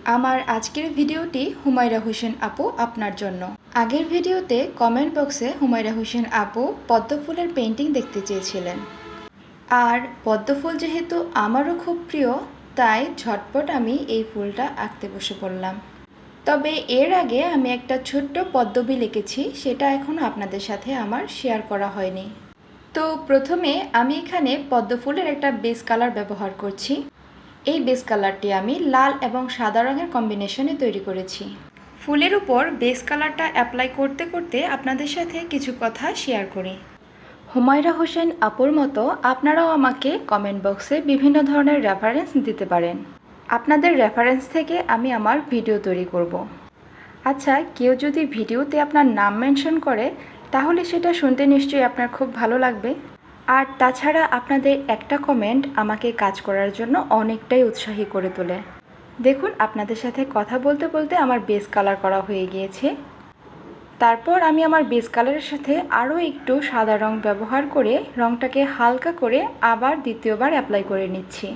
আমার আজকের ভিডিওটি হুমায়রা হোসেন আপু আপনার জন্য। আগের ভিডিওতে কমেন্ট বক্সে হুমায়রা হোসেন আপু পদ্ম ফুলের পেন্টিং দেখতে চেয়েছিলেন, আর পদ্ম ফুল যেহেতু আমারও খুব প্রিয়, তাই ঝটপট আমি এই ফুলটা আঁকতে বসে পড়লাম। তবে এর আগে আমি একটা ছোট্ট পদ্মবী লিখেছি, সেটা এখনও আপনাদের সাথে আমার শেয়ার করা হয়নি। তো প্রথমে আমি এখানে পদ্ম ফুলের একটা বেস কালার ব্যবহার করছি। এই বেস কালারটি আমি লাল এবং সাদা রঙের কম্বিনেশনে তৈরি করেছি। ফুলের উপর বেস কালারটা অ্যাপ্লাই করতে করতে আপনাদের সাথে কিছু কথা শেয়ার করি। হুমায়রা হোসেন আপুর মতো আপনারাও আমাকে কমেন্ট বক্সে বিভিন্ন ধরনের রেফারেন্স দিতে পারেন। আপনাদের রেফারেন্স থেকে আমি আমার ভিডিও তৈরি করব। আচ্ছা, কেউ যদি ভিডিওতে আপনার নাম মেনশন করে তাহলে সেটা শুনতে নিশ্চয়ই আপনার খুব ভালো লাগবে। আর তাছাড়া আপনাদের একটা কমেন্ট আমাকে কাজ করার জন্য অনেকটাই উৎসাহী করে তোলে। দেখুন, আপনাদের সাথে কথা বলতে বলতে আমার বেস কালার করা হয়ে গিয়েছে। তারপর আমি আমার বেস কালারের সাথে আরও একটু সাদা রং ব্যবহার করে রংটাকে হালকা করে আবার দ্বিতীয়বার অ্যাপ্লাই করে নিচ্ছি।